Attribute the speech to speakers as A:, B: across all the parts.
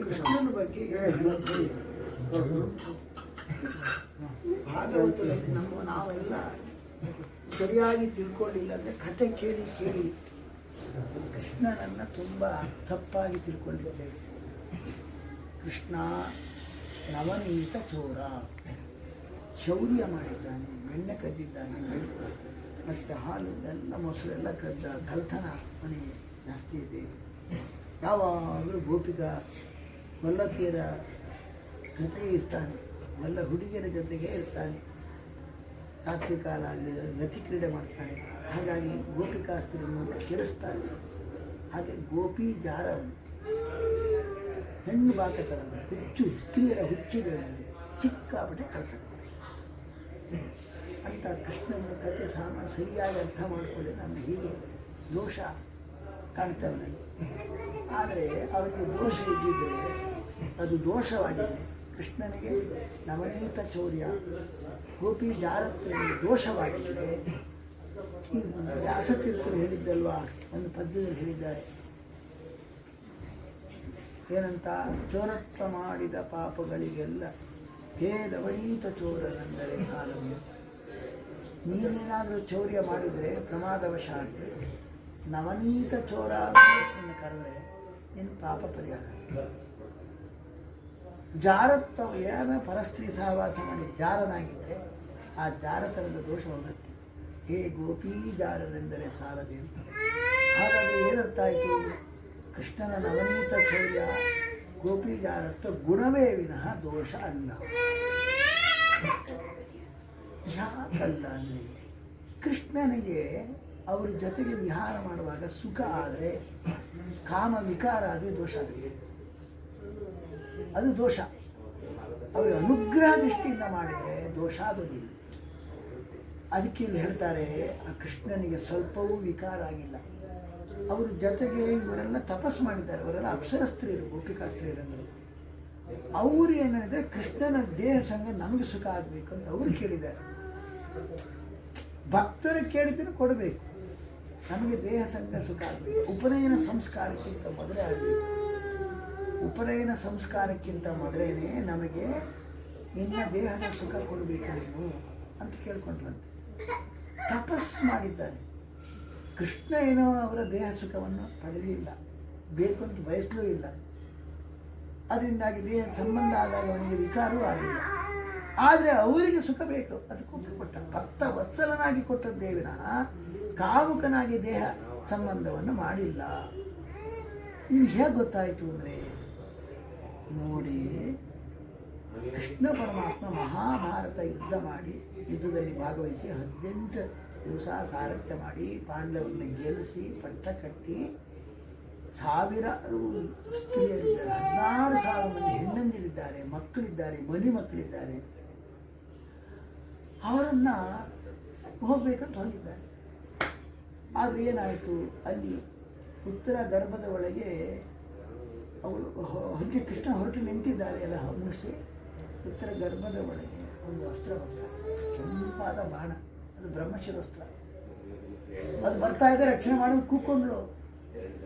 A: ಕೃಷ್ಣನ ಬಗ್ಗೆ ಭಾಗವತದಲ್ಲಿ ನಾವೆಲ್ಲ ಸರಿಯಾಗಿ ತಿಳ್ಕೊಳ್ಳಿಲ್ಲ ಅಂದರೆ ಕಥೆ ಕೇಳಿ ಕೇಳಿ ಕೃಷ್ಣನನ್ನು ತುಂಬ ತಪ್ಪಾಗಿ ತಿಳ್ಕೊಂಡಿದ್ದೇವೆ. ಕೃಷ್ಣ ನವನೀತ ಚೋರ, ಶೌರ್ಯ ಮಾಡಿದ್ದಾನೆ, ಬೆಣ್ಣೆ ಕದ್ದಿದ್ದಾನೆ, ಮತ್ತು ಹಾಲು ಎಲ್ಲ ಮೊಸರೆಲ್ಲ ಕಳ್ತನ ಮನೆ ಜಾಸ್ತಿ ಇದೆ. ಯಾವಾಗಲೂ ಗೋಪಿಕಾ ವಲ್ಲಕಿಯರ ಜೊತೆಗೆ ಇರ್ತಾನೆ, ಎಲ್ಲ ಹುಡುಗಿಯರ ಜೊತೆಗೆ ಇರ್ತಾನೆ. ರಾತ್ರಿ ಕಾಲ ಆಗಲಿ ರತಿ ಕ್ರೀಡೆ ಮಾಡ್ತಾನೆ. ಹಾಗಾಗಿ ಗೋಪಿಕಾಸ್ತ್ರೀಯರನ್ನೆಲ್ಲ ಕೆಡಿಸ್ತಾನೆ. ಹಾಗೆ ಗೋಪಿ ಜಾರ ಹೆಣ್ಣು ಬಾಕತರ ಹುಚ್ಚು, ಸ್ತ್ರೀಯರ ಹುಚ್ಚಿಗೆ ಚಿಕ್ಕಾಪಟ್ಟೆ ಕಳ್ತಾನೆ ಅಂತ ಕೃಷ್ಣನ ಕಥೆ ಸರಿಯಾಗಿ ಅರ್ಥ ಮಾಡಿಕೊಳ್ಳಿ ನಮಗೆ ಹೀಗೆ ದೋಷ ಕಾಣ್ತೇವೆ ನನಗೆ. ಆದರೆ ಅವರಿಗೆ ದೋಷ ಇದ್ದಿದ್ದರೆ ಅದು ದೋಷವಾಗಿದೆ. ಕೃಷ್ಣನಿಗೆ ನವನೀತ ಚೌರ್ಯ, ಗೋಪಿ ಜಾರತ್ವದಲ್ಲಿ ದೋಷವಾಗಿದ್ದರೆ ಈ ವ್ಯಾಸತೀರ್ಥರು ಹೇಳಿದ್ದಲ್ವಾ, ಒಂದು ಪದ್ಯದಲ್ಲಿ ಹೇಳಿದ್ದಾರೆ ಏನಂತ, ಚೋರತ್ವ ಮಾಡಿದ ಪಾಪಗಳಿಗೆಲ್ಲ ಹೇ ನವನೀತ ಚೋರನೆಂದರೆ ಸಾಲದು. ನೀನೇನಾದರೂ ಚೌರ್ಯ ಮಾಡಿದರೆ ಪ್ರಮಾದವಶಾತ್ ನವನೀತ ಚೋರ ಅಂತ ಕರೆದರೆ ನಿನ್ನ ಪಾಪ ಪರಿಹಾರ. ಜಾರತ್ವ ಏನ ಪರಸ್ತ್ರೀ ಸಹವಾಸ ಮಾಡಿ ಜಾರನಾಗಿದ್ದರೆ ಆ ಜಾರತನದ ದೋಷ ಹೋಗುತ್ತೆ. ಹೇ ಗೋಪಿ ಜಾರರೆಂದರೆ ಸಾಲದೆ ಅಂತ. ಹಾಗಾಗಿ ಏನರ್ಥ ಆಯಿತು, ಕೃಷ್ಣನ ನವನೀತ ಚೌರ್ಯ ಗೋಪಿ ಜಾರತ್ವ ಗುಣವೇ ವಿನಃ ದೋಷ ಅಲ್ಲ. ಯಾಕಲ್ಲ ಅಂದರೆ ಕೃಷ್ಣನಿಗೆ ಅವ್ರ ಜೊತೆಗೆ ವಿಹಾರ ಮಾಡುವಾಗ ಸುಖ ಆದರೆ ಕಾಮ ವಿಕಾರ ಆದರೆ ದೋಷ ಆಗುತ್ತೆ, ಅದು ದೋಷ. ಅವರು ಅನುಗ್ರಹ ದೃಷ್ಟಿಯಿಂದ ಮಾಡಿದರೆ ದೋಷ ಆಗೋದಿಲ್ಲ. ಅದಕ್ಕೆ ಇಲ್ಲಿ ಹೇಳ್ತಾರೆ, ಆ ಕೃಷ್ಣನಿಗೆ ಸ್ವಲ್ಪವೂ ವಿಕಾರ ಆಗಿಲ್ಲ. ಅವ್ರ ಜೊತೆಗೆ ಇವರೆಲ್ಲ ತಪಸ್ಸು ಮಾಡಿದ್ದಾರೆ, ಅವರೆಲ್ಲ ಅಪ್ಸರ ಸ್ತ್ರೀಯರು, ಗೋಪಿಕಾ ಸ್ತ್ರೀಯರಂದರು. ಅವರು ಏನಿದೆ ಕೃಷ್ಣನ ದೇಹ ಸಂಗ ನಮಗೆ ಸುಖ ಆಗಬೇಕು ಅಂತ ಅವರು ಕೇಳಿದ್ದಾರೆ. ಭಕ್ತರು ಕೇಳಿದ್ದನ್ನು ಕೊಡಬೇಕು, ನಮಗೆ ದೇಹ ಸಂಗ ಸುಖ ಆಗಬೇಕು. ಉಪನಯನ ಸಂಸ್ಕಾರಕ್ಕಿಂತ ಮೊದಲೇ ಆಗಬೇಕು. ಉಪನಯನ ಸಂಸ್ಕಾರಕ್ಕಿಂತ ಮೊದಲೇನೆ ನಮಗೆ ನಿನ್ನ ದೇಹದ ಸುಖ ಕೊಡಬೇಕು ನೀನು ಅಂತ ಕೇಳ್ಕೊಂಡ್ರಂತೆ. ತಪಸ್ಸು ಮಾಡಿದ್ದಾನೆ ಕೃಷ್ಣ. ಏನೋ ಅವರ ದೇಹ ಸುಖವನ್ನು ಪಡೆಯಲಿಲ್ಲ, ಬೇಕು ಅಂತ ಬಯಸಲೂ ಇಲ್ಲ. ಅದರಿಂದಾಗಿ ದೇಹ ಸಂಬಂಧ ಆದಾಗ ಅವನಿಗೆ ವಿಕಾರವೂ ಆಗಿಲ್ಲ. ಆದರೆ ಅವರಿಗೆ ಸುಖ ಬೇಕು, ಅದಕ್ಕೆ ಕೊಟ್ಟ. ಭಕ್ತ ವತ್ಸಲನಾಗಿ ಕೊಟ್ಟದ್ದೇ ವಿನಃ ಕಾಮುಕನಾಗಿ ದೇಹ ಸಂಬಂಧವನ್ನು ಮಾಡಿಲ್ಲ. ಇನ್ನು ಹೇಗೆ ಗೊತ್ತಾಯಿತು ಅಂದರೆ ನೋಡಿ, ಕೃಷ್ಣ ಪರಮಾತ್ಮ ಮಹಾಭಾರತ ಯುದ್ಧ ಮಾಡಿ, ಯುದ್ಧದಲ್ಲಿ ಭಾಗವಹಿಸಿ 18 ದಿವಸ ಸಾರಥ್ಯ ಮಾಡಿ ಪಾಂಡವರನ್ನ ಗೆಲ್ಲಿಸಿ ಪಟ್ಟ ಕಟ್ಟಿ 1000 ಸ್ತ್ರೀಯರಿದ್ದಾರೆ, 16,000 ಮಂದಿ ಹೆಣ್ಣಂದಿರಿದ್ದಾರೆ, ಮಕ್ಕಳಿದ್ದಾರೆ, ಮರಿ ಮಕ್ಕಳಿದ್ದಾರೆ. ಅವರನ್ನು ಹೋಗ್ಬೇಕಂತ ಹೋಗಿದ್ದಾರೆ. ಆದರೆ ಏನಾಯಿತು, ಅಲ್ಲಿ ಪುತ್ರ ಗರ್ಭದ ಒಳಗೆ ಅವಳು ಹೊರಗೆ ಕೃಷ್ಣ ಹೊರಟು ನಿಂತಿದ್ದಾರೆ. ಎಲ್ಲ ಮುಗಿಸಿ ಪುತ್ರ ಗರ್ಭದ ಒಳಗೆ ಒಂದು ಅಸ್ತ್ರ ಬರ್ತಾರೆ, ಕೆಂಪಾದ ಬಾಣ, ಅದು ಬ್ರಹ್ಮಶಿರೋಸ್ತ್ರ. ಅದು ಬರ್ತಾ ಇದೆ, ರಕ್ಷಣೆ ಮಾಡೋದು ಕೂತ್ಕೊಂಡ್ಳು.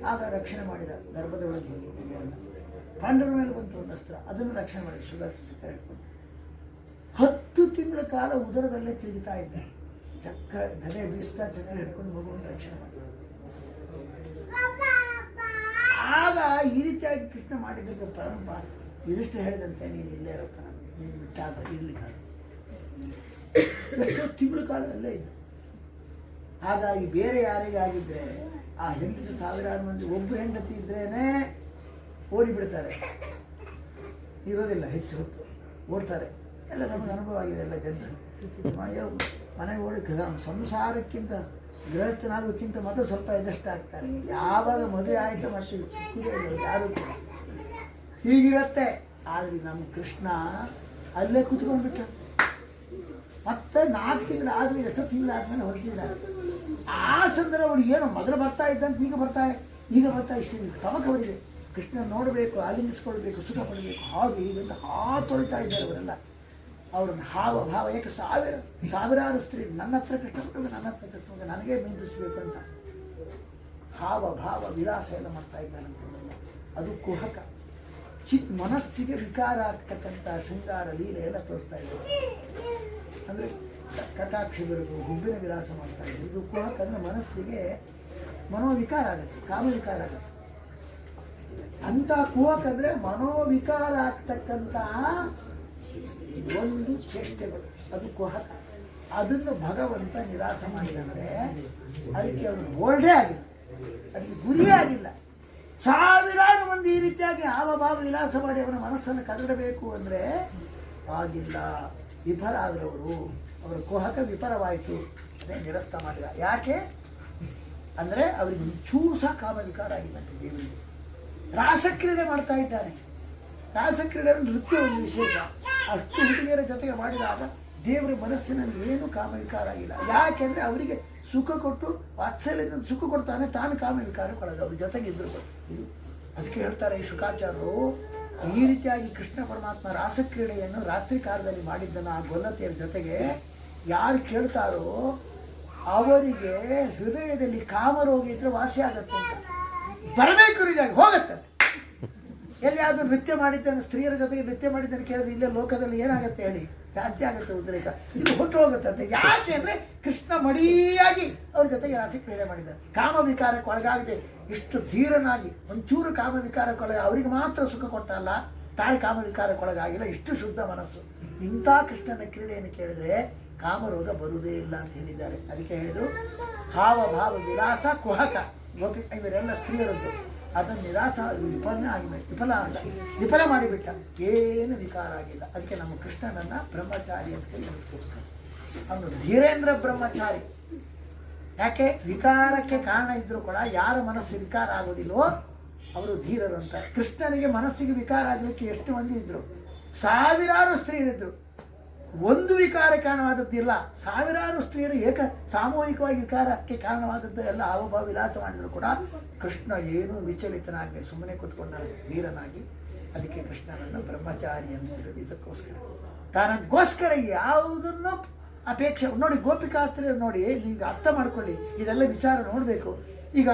A: ಆಗ ರಕ್ಷಣೆ ಮಾಡಿದ, ಗರ್ಭದ ಒಳಗೆ ಹೋಗಿ ಪಾಂಡವರ ಮೇಲೆ ಬಂತು ಒಂದು ಅಸ್ತ್ರ, ಅದನ್ನು ರಕ್ಷಣೆ ಮಾಡಿ ಸುಧಾರಿಸ್ತಾರೆ ಇಟ್ಕೊಂಡು 10 ತಿಂಗಳ ಕಾಲ ಉದರದಲ್ಲೇ ತಿರುಗುತ್ತಾ ಇದ್ದ. ಚಕ್ರ ಗದೆ ಬೀಸ್ತಾ ಚಕ್ರ ಹಿಡ್ಕೊಂಡು ಮಗುವನ್ನು ರಕ್ಷಣೆ ಮಾಡಿ. ಆಗ ಈ ರೀತಿಯಾಗಿ ಕೃಷ್ಣ ಮಾಡಿದ್ದಕ್ಕೆ ಪರಂಪ ಇದಿಷ್ಟು ಹೇಳಿದಂತೆ ನೀನು ಇಲ್ಲೇ ಇರಪ್ಪ, ನನಗೆ ನೀನು ಬಿಟ್ಟಾಗ ಇರಲಿಕ್ಕಾಗ ಎಷ್ಟೋ ತಿಂಗಳ ಕಾಲದಲ್ಲೇ ಇದ್ದ. ಹಾಗಾಗಿ ಬೇರೆ ಯಾರಿಗಾಗಿದ್ದರೆ ಆ ಹೆಂಡತಿ 1000 ಮಂದಿ, ಒಬ್ಬರು ಹೆಂಡತಿ ಇದ್ರೇ ಓಡಿಬಿಡ್ತಾರೆ, ಇರೋದಿಲ್ಲ ಹೆಚ್ಚು ಹೊತ್ತು, ಓಡ್ತಾರೆ. ಎಲ್ಲ ನಮಗೆ ಅನುಭವ ಆಗಿದೆ. ಎಲ್ಲ ಜನರು ಮನೆಗೆ ಓಡಿ ಸಂಸಾರಕ್ಕಿಂತ ಗೃಹಸ್ಥನಾಗೋಕ್ಕಿಂತ ಮೊದಲು ಸ್ವಲ್ಪ ಎದಷ್ಟು ಆಗ್ತಾರೆ. ಯಾವಾಗ ಮದುವೆ ಆಯಿತು ಮತ್ತೆ ಯಾರು ಕೂಡ ಹೀಗಿರುತ್ತೆ. ಆದರೆ ನಮ್ಮ ಕೃಷ್ಣ ಅಲ್ಲೇ ಕೂತ್ಕೊಂಡ್ಬಿಟ್ಟ. ಮತ್ತೆ 4 ತಿಂಗಳು ಆದಮೇಲೆ, ಎಷ್ಟೋ ತಿಂಗಳಾದ್ಮೇಲೆ ಹೊರಟಿದ್ದಾರೆ. ಆ ಸಂದರ್ಭ ಅವ್ರಿಗೆ ಏನೋ ಮೊದಲು ಬರ್ತಾ ಇದ್ದಂತ ಈಗ ಬರ್ತಾ ಇಷ್ಟು ತಮಕ ಅವರಿಗೆ ಕೃಷ್ಣ ನೋಡಬೇಕು, ಆಲಿಂಗಿಸ್ಕೊಳ್ಬೇಕು, ಸುಖ ಪಡಬೇಕು, ಹಾಗೆ ಹೀಗಂತ ತೊಳಿತಾ ಇದ್ದಾರೆ ಅವರೆಲ್ಲ. ಅವ್ರನ್ನ ಹಾವ ಭಾವ, ಯಾಕೆ ಸಾವಿರಾರು ಸ್ತ್ರೀ ನನ್ನ ಹತ್ರ ಕೃಷ್ಣ ಕೊಟ್ಟಬೇಕು, ನನ್ನ ಹತ್ರ ಕೃಷ್ಣ ನನಗೇ ನಿಂದಿಸ್ಬೇಕು ಅಂತ. ಹಾವ ಭಾವ ವಿಲಾಸ ಎಲ್ಲ ಮಾಡ್ತಾ ಇದ್ದಾನಂತೆಲ್ಲ. ಅದು ಕುಹಕ. ಮನಸ್ಸಿಗೆ ವಿಕಾರ ಆಗ್ತಕ್ಕಂಥ ಶೃಂಗಾರ ಲೀಲೆ ಎಲ್ಲ ತೋರಿಸ್ತಾ ಇದ್ದಾರೆ. ಅಂದರೆ ಕಟಾಕ್ಷ ಬಿರುದು, ಹುಬ್ಬಿನ ವಿಲಾಸ ಮಾಡ್ತಾ ಇದ್ದಾರೆ. ಇದು ಕುಹಕ ಅಂದರೆ ಮನಸ್ಸಿಗೆ ಮನೋವಿಕಾರ ಆಗುತ್ತೆ, ಕಾಮವಿಕಾರ ಆಗುತ್ತೆ. ಅಂಥ ಕುಹಕ ಅಂದರೆ ಮನೋವಿಕಾರ ಆಗ್ತಕ್ಕಂತಹ ಒಂದು ಚೇಷ್ಟೆಗಳು, ಅದು ಕುಹಕ. ಅದನ್ನು ಭಗವಂತ ನಿರಾಸ ಮಾಡಿದಂದರೆ ಅದಕ್ಕೆ ಅವನು ಬೋಲ್ಡೇ ಆಗಿಲ್ಲ, ಅದಕ್ಕೆ ಗುರಿಯೇ ಆಗಿಲ್ಲ. ಸಾವಿರಾರು ಮಂದಿ ಈ ರೀತಿಯಾಗಿ ಹಾವಭಾವ ವಿಲಾಸ ಮಾಡಿ ಅವನ ಮನಸ್ಸನ್ನು ಕದಡಬೇಕು ಅಂದರೆ ಆಗಿಲ್ಲ. ವಿಫಲ ಆದರವರು, ಅವರ ಕುಹಕ ವಿಫಲವಾಯಿತು, ಅದೇ ನಿರಸ್ತ ಮಾಡಿದ. ಯಾಕೆ ಅಂದರೆ ಅವರಿಗೆ ಒಂಚೂರು ಸಹ ಕಾಮವಿಕಾರ ಆಗಿಲ್ಲಂತೆ. ದೇವರಿಗೆ ರಾಸಕ್ರೀಡೆ ಮಾಡ್ತಾ ಇದ್ದಾನೆ. ರಾಸಕ್ರೀಡೆ ನೃತ್ಯ ಒಂದು ವಿಶೇಷ. ಅಷ್ಟು ಹುಡುಗಿಯರ ಜೊತೆಗೆ ಮಾಡಿದಾಗ ದೇವರ ಮನಸ್ಸಿನಲ್ಲಿ ಏನು ಕಾಮವಿಕಾರ ಆಗಿಲ್ಲ. ಯಾಕೆಂದರೆ ಅವರಿಗೆ ಸುಖ ಕೊಟ್ಟು ವಾತ್ಸಲ್ಯದಿಂದ ಸುಖ ಕೊಡ್ತಾನೆ, ತಾನು ಕಾಮವಿಕಾರಕ್ಕೊಳಗೆ ಅವ್ರ ಜೊತೆಗೆ ಇದ್ರು. ಇದು ಅದಕ್ಕೆ ಹೇಳ್ತಾರೆ ಈ ಶುಕಾಚಾರ್ಯರು, ಈ ರೀತಿಯಾಗಿ ಕೃಷ್ಣ ಪರಮಾತ್ಮ ರಾಸಕ್ರೀಡೆಯನ್ನು ರಾತ್ರಿ ಕಾಲದಲ್ಲಿ ಮಾಡಿದ್ದನ್ನು ಆ ಗೊಲ್ಲತೆಯರ ಜೊತೆಗೆ ಯಾರು ಕೇಳ್ತಾರೋ ಅವರಿಗೆ ಹೃದಯದಲ್ಲಿ ಕಾಮರೋಗ ಇದ್ರೆ ವಾಸಿ ಆಗತ್ತೆ ಅಂತ. ಬರಬೇಕು ಹೀಗಾಗಿ ಹೋಗತ್ತೆ. ಎಲ್ಲಿಯಾದರೂ ನೃತ್ಯ ಮಾಡಿದ್ದಾನೆ, ಸ್ತ್ರೀಯರ ಜೊತೆಗೆ ನೃತ್ಯ ಮಾಡಿದ್ದಾನೆ ಕೇಳಿದ್ರೆ ಇಲ್ಲೇ ಲೋಕದಲ್ಲಿ ಏನಾಗುತ್ತೆ ಹೇಳಿ, ಜಾಸ್ತಿ ಆಗುತ್ತೆ ಉದ್ರೇಕ, ಇದು ಹೊಟ್ಟು ಹೋಗುತ್ತೆ ಅಂತ. ಯಾಕೆ ಅಂದರೆ ಕೃಷ್ಣ ಮಡಿಯಾಗಿ ಅವ್ರ ಜೊತೆಗೆ ರಾಸಕ್ರೀಡೆ ಮಾಡಿದ್ದಾರೆ. ಕಾಮವಿಕಾರಕ್ಕೆ ಒಳಗಾಗದೆ ಇಷ್ಟು ಧೀರನಾಗಿ ಒಂಚೂರು ಕಾಮವಿಕಾರಕ್ಕೊಳಗೆ ಅವರಿಗೆ ಮಾತ್ರ ಸುಖ ಕೊಟ್ಟಲ್ಲ, ತಾಯಿ ಕಾಮವಿಕಾರಕ್ಕೊಳಗಾಗಿಲ್ಲ. ಇಷ್ಟು ಶುದ್ಧ ಮನಸ್ಸು. ಇಂಥ ಕೃಷ್ಣನ ಕ್ರೀಡೆಯನ್ನು ಕೇಳಿದ್ರೆ ಕಾಮರೋಗ ಬರುವುದೇ ಇಲ್ಲ ಅಂತ ಹೇಳಿದ್ದಾರೆ. ಅದಕ್ಕೆ ಹೇಳಿದರು ಹಾವ ಭಾವ ವಿಲಾಸ ಕುಹಕ ಗೋಪಿ ಇವರೆಲ್ಲ ಸ್ತ್ರೀಯರದ್ದು. ಅದನ್ನು ನಿರಾಸ ವಿಫಲ ಮಾಡಿಬಿಟ್ಟ, ಏನು ವಿಕಾರ ಆಗಿಲ್ಲ. ಅದಕ್ಕೆ ನಮ್ಮ ಕೃಷ್ಣನನ್ನು ಬ್ರಹ್ಮಚಾರಿ ಅಂತ ಹೇಳಿ ಅವನು ಧೀರೇಂದ್ರ ಬ್ರಹ್ಮಚಾರಿ. ಯಾಕೆ ವಿಕಾರಕ್ಕೆ ಕಾರಣ ಇದ್ದರೂ ಕೂಡ ಯಾರ ಮನಸ್ಸು ವಿಕಾರ ಆಗೋದಿಲ್ವೋ ಅವರು ಧೀರರು ಅಂತ. ಕೃಷ್ಣನಿಗೆ ಮನಸ್ಸಿಗೆ ವಿಕಾರ ಆಗಲಿಕ್ಕೆ ಎಷ್ಟು ಮಂದಿ ಇದ್ರು? ಸಾವಿರಾರು ಸ್ತ್ರೀಯರಿದ್ರು. ಒಂದು ವಿಕಾರ ಕಾರಣವಾದದ್ದಿಲ್ಲ, ಸಾವಿರಾರು ಸ್ತ್ರೀಯರು ಸಾಮೂಹಿಕವಾಗಿ ವಿಕಾರಕ್ಕೆ ಕಾರಣವಾದದ್ದು ಎಲ್ಲ ಹಾವಭಾವ ವಿಲಾಸ ಮಾಡಿದ್ರು ಕೂಡ ಕೃಷ್ಣ ಏನೂ ವಿಚಲಿತನಾಗಿ ಸುಮ್ಮನೆ ಕೂತ್ಕೊಂಡ ಧೀರನಾಗಿ. ಅದಕ್ಕೆ ಕೃಷ್ಣನನ್ನು ಬ್ರಹ್ಮಚಾರಿ ಅಂತ ಹೇಳೋದು ಇದಕ್ಕೋಸ್ಕರ. ತನಗೋಸ್ಕರ ಯಾವುದನ್ನು ಅಪೇಕ್ಷೆ ನೋಡಿ. ಗೋಪಿಕಾಸ್ತ್ರೀಯರು ನೋಡಿ, ನೀವು ಅರ್ಥ ಮಾಡ್ಕೊಳ್ಳಿ, ಇದೆಲ್ಲ ವಿಚಾರ ನೋಡಬೇಕು. ಈಗ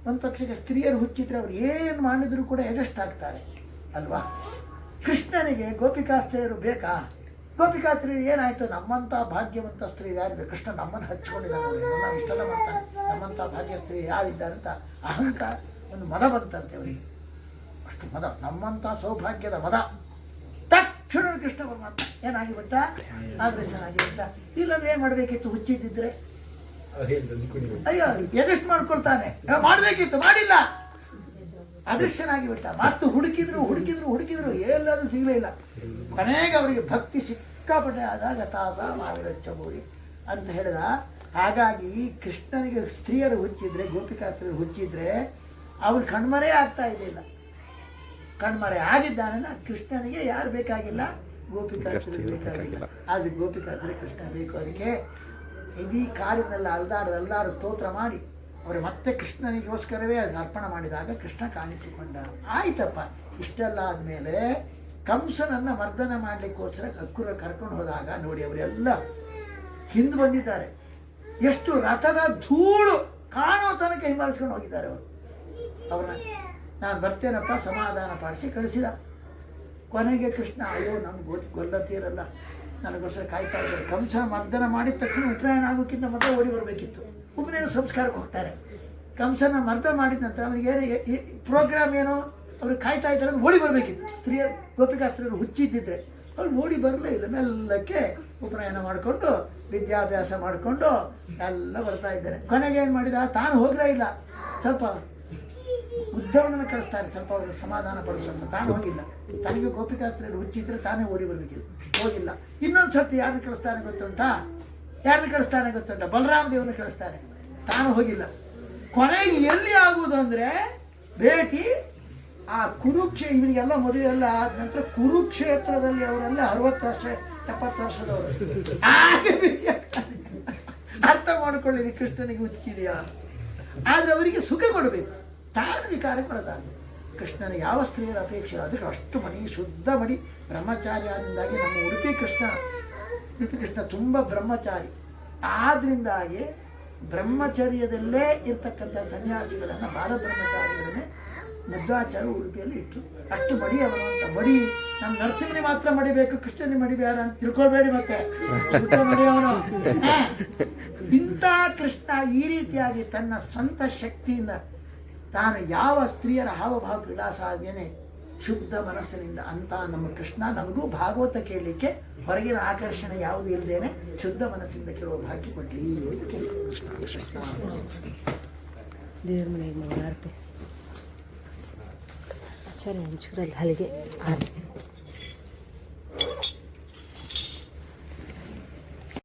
A: ಒಂದು ಪಕ್ಷಕ್ಕೆ ಸ್ತ್ರೀಯರು ಹುಚ್ಚಿದ್ರೆ ಅವ್ರು ಏನು ಮಾಡಿದ್ರು ಕೂಡ ಎಜಸ್ಟ್ ಆಗ್ತಾರೆ ಅಲ್ವಾ? ಕೃಷ್ಣನಿಗೆ ಗೋಪಿಕಾಸ್ತ್ರೀಯರು ಬೇಕಾ? ಗೋಪಿಕಾಸ್ತ್ರೀಯರು ಏನಾಯಿತು? ನಮ್ಮಂಥ ಭಾಗ್ಯವಂತ ಸ್ತ್ರೀ ಯಾರಿದೆ? ಕೃಷ್ಣ ನಮ್ಮನ್ನು ಹಚ್ಕೊಂಡಿದ್ದಾನೆ ನೋಡಿ, ನಾವು ಇಷ್ಟೆಲ್ಲ ಮಾಡ್ತಾನೆ, ನಮ್ಮಂಥ ಭಾಗ್ಯ ಸ್ತ್ರೀ ಯಾರಿದ್ದಾರೆ ಅಂತ ಅಹಂಕಾರ, ಒಂದು ಮದ ಬಂತಂತೆ ಅವರಿಗೆ. ಅಷ್ಟು ಮದ, ನಮ್ಮಂಥ ಸೌಭಾಗ್ಯದ ಮದ. ತಕ್ಷಣ ಕೃಷ್ಣ ಪರಮಾತ್ಮ ಏನಾಗಿಬಿಟ್ಟ? ಅದೃಶ್ಯನಾಗಿಬಿಟ್ಟ. ಇಲ್ಲಾಂದ್ರೆ ಏನು ಮಾಡಬೇಕಿತ್ತು? ಹುಚ್ಚಿದ್ದಿದ್ರೆ ಅಯ್ಯೋ ಎಜೆಸ್ಟ್ ಮಾಡ್ಕೊಳ್ತಾನೆ, ಮಾಡಬೇಕಿತ್ತು, ಮಾಡಿಲ್ಲ, ಅದೃಶ್ಯನಾಗಿಬಿಟ್ಟ. ಮತ್ತು ಹುಡುಕಿದ್ರು ಎಲ್ಲರೂ ಸಿಗಲೇ ಇಲ್ಲ. ಕೊನೆಗೆ ಅವರಿಗೆ ಭಕ್ತಿ ಸಿಕ್ಕಾಪಟ್ಟೆ ಆದಾಗ ತಾಸ ಮಾವಿರಚ್ಚಬೋರಿ ಅಂತ ಹೇಳಿದ. ಹಾಗಾಗಿ ಕೃಷ್ಣನಿಗೆ ಸ್ತ್ರೀಯರು ಹುಚ್ಚಿದ್ರೆ, ಗೋಪಿಕಾಸ್ತ್ರೀಯರು ಹುಚ್ಚಿದ್ರೆ ಅವ್ರು ಕಣ್ಮರೆ ಆಗ್ತಾ ಇರಲಿಲ್ಲ. ಕಣ್ಮರೆ ಆಗಿದ್ದಾನಲ್ಲ, ಕೃಷ್ಣನಿಗೆ ಯಾರು ಬೇಕಾಗಿಲ್ಲ? ಗೋಪಿಕಾಸ್ತ್ರೀಯರು ಬೇಕಾಗಿಲ್ಲ. ಆದರೆ ಗೋಪಿಕಾಸ್ತ್ರೀ ಕೃಷ್ಣ ಬೇಕು. ಅದಕ್ಕೆ ಇಡೀ ಕಾಡಿನೆಲ್ಲ ಅಲ್ದಾಡು ಸ್ತೋತ್ರ ಮಾಡಿ ಅವರು ಮತ್ತೆ ಕೃಷ್ಣನಿಗೋಸ್ಕರವೇ ಅದನ್ನು ಅರ್ಪಣೆ ಮಾಡಿದಾಗ ಕೃಷ್ಣ ಕಾಣಿಸಿಕೊಂಡ. ಆಯ್ತಪ್ಪ, ಇಷ್ಟೆಲ್ಲ ಆದಮೇಲೆ ಕಂಸನನ್ನು ಮರ್ದನ ಮಾಡಲಿಕ್ಕೋಸ್ಕರ ಅಕ್ಕುರ ಕರ್ಕೊಂಡು ಹೋದಾಗ ನೋಡಿ ಅವರೆಲ್ಲ ಹಿಂದೆ ಬಂದಿದ್ದಾರೆ. ಎಷ್ಟು ರಥದ ಧೂಳು ಕಾಣೋ ತನಕ ಹಿಂಬಾಲಿಸ್ಕೊಂಡು ಹೋಗಿದ್ದಾರೆ ಅವರು. ಅವ್ರನ್ನ ನಾನು ಬರ್ತೇನಪ್ಪ ಸಮಾಧಾನ ಪಾಡಿಸಿ ಕಳಿಸಿದ. ಕೊನೆಗೆ ಕೃಷ್ಣ ಅಯ್ಯೋ ನಮ್ಗೆ ಗೊಲ್ಲತ್ತೀರಲ್ಲ, ನನಗೋಸ್ಕರ ಕಾಯ್ತಾ ಇದ್ದಾರೆ. ಕಂಸನ ಮರ್ದನ ಮಾಡಿದ ತಕ್ಷಣ ಉಪನಯನ ಆಗೋಕ್ಕಿಂತ ಮೊದಲು ಓಡಿ ಬರಬೇಕಿತ್ತು. ಉಪನಯನ ಸಂಸ್ಕಾರಕ್ಕೆ ಹೋಗ್ತಾರೆ. ಕಂಸನ ಮರ್ದನ ಮಾಡಿದ ನಂತರ ಅವನಿಗೆ ಪ್ರೋಗ್ರಾಮ್ ಏನೋ ಅವ್ರಿಗೆ ಕಾಯ್ತಾ ಇದ್ದಾರೆ, ಓಡಿ ಬರಬೇಕಿತ್ತು. ಸ್ತ್ರೀಯರು ಗೋಪಿಕಾಸ್ತ್ರೀಯರು ಹುಚ್ಚಿದ್ದಿದ್ರೆ ಅವ್ರು ಓಡಿ ಬರಲೇ ಇಲ್ಲ. ಮೆಲ್ಲಕ್ಕೆ ಉಪನಯನ ಮಾಡಿಕೊಂಡು ವಿದ್ಯಾಭ್ಯಾಸ ಮಾಡಿಕೊಂಡು ಎಲ್ಲ ಬರ್ತಾ ಇದ್ದಾರೆ. ಕೊನೆಗೆ ಏನು ಮಾಡಿದ? ತಾನು ಹೋಗ್ಲೇ ಇಲ್ಲ. ಸ್ವಲ್ಪ ಉದ್ಧವನನ್ನು ಕಳಿಸ್ತಾರೆ, ಸ್ವಲ್ಪ ಅವ್ರಿಗೆ ಸಮಾಧಾನ ಪಡಿಸೋಂತ. ತಾನು ಹೋಗಿಲ್ಲ. ತನಗೆ ಗೋಪಿಕಾಸ್ತ್ರೀಯರು ಹುಚ್ಚಿದ್ರೆ ತಾನೇ ಓಡಿ ಬರಬೇಕಿತ್ತು, ಹೋಗಿಲ್ಲ. ಇನ್ನೊಂದು ಸರ್ತಿ ಯಾರನ್ನು ಕಳಿಸ್ತಾನೆ ಗೊತ್ತುಂಟಾ? ಬಲರಾಮ ದೇವರನ್ನು ಕಳಿಸ್ತಾನೆ, ತಾನು ಹೋಗಿಲ್ಲ. ಕೊನೆಗೆ ಎಲ್ಲಿ ಆಗುವುದು ಅಂದರೆ ಭೇಟಿ ಆ ಇವರಿಗೆಲ್ಲ ಮದುವೆ ಎಲ್ಲ ಆದ ನಂತರ ಕುರುಕ್ಷೇತ್ರದಲ್ಲಿ ಅವರೆಲ್ಲ 60 ವರ್ಷ 70 ವರ್ಷದವರು. ಅರ್ಥ ಮಾಡ್ಕೊಳ್ಳಿ, ಕೃಷ್ಣನಿಗೆ ಹುಚ್ಚಿದೆಯಾ? ಆದರೆ ಅವರಿಗೆ ಸುಖ ಕೊಡಬೇಕು, ತಾನು ವಿಕಾರಕ್ಕೆ ಒಳಗಾಗ. ಕೃಷ್ಣನಿಗೆ ಯಾವ ಸ್ತ್ರೀಯರ ಅಪೇಕ್ಷೆ? ಅದಕ್ಕೆ ಅಷ್ಟು ಮಡಿ ಶುದ್ಧ ಮಡಿ ಬ್ರಹ್ಮಚಾರ್ಯದಿಂದಾಗಿ ನಮ್ಮ ಉಡುಪಿ ಕೃಷ್ಣ ತುಂಬ ಬ್ರಹ್ಮಚಾರಿ. ಆದ್ರಿಂದಾಗಿ ಬ್ರಹ್ಮಚರ್ಯದಲ್ಲೇ ಇರ್ತಕ್ಕಂಥ ಸನ್ಯಾಸಿಗಳನ್ನು ಬಾಲಬ್ರಹ್ಮಚಾರಿಗಳನ್ನೇ ಮಧ್ವಾಚಾರ್ಯ ಉಡುಪಿಯಲ್ಲಿ ಇಟ್ಟರು. ಅಷ್ಟು ಮಡಿ ಅವನು ಅಂತ. ಮಡಿ ನಮ್ಮ ನರಸಿಂಹನಿ ಮಾತ್ರ ಮಡಿಬೇಕು, ಕೃಷ್ಣನಿ ಮಡಿಬೇಡ ಅಂತ ತಿಳ್ಕೊಳ್ಬೇಡಿ. ಮತ್ತೆ ಮಡಿ ಅವನು. ಇಂಥ ಕೃಷ್ಣ ಈ ರೀತಿಯಾಗಿ ತನ್ನ ಸ್ವಂತ ಶಕ್ತಿಯಿಂದ ತಾನು ಯಾವ ಸ್ತ್ರೀಯರ ಹಾವಭಾವ ವಿಲಾಸಾದೇನೆ ಶುದ್ಧ ಮನಸ್ಸಿನಿಂದ ಅಂತ ನಮ್ಮ ಕೃಷ್ಣ ನಮಗೂ ಭಾಗವತ ಕೇಳಲಿಕ್ಕೆ ಹೊರಗಿನ ಆಕರ್ಷಣೆ ಯಾವುದು ಇಲ್ಲದೇನೆ ಶುದ್ಧ ಮನಸ್ಸಿಂದ ಕೇಳುವ ಭಾಗ್ಯ ಕೊಡ್ಲಿ ಅಂತ ಕೇಳಿ
B: ದೇವ್ರ ಮನೆಗೆ ಆರತಿ ಆಚಾರ್ಯ ಹಂಚೂರಲ್ಲಿ ಹಲಿಗೆ ಆರತಿ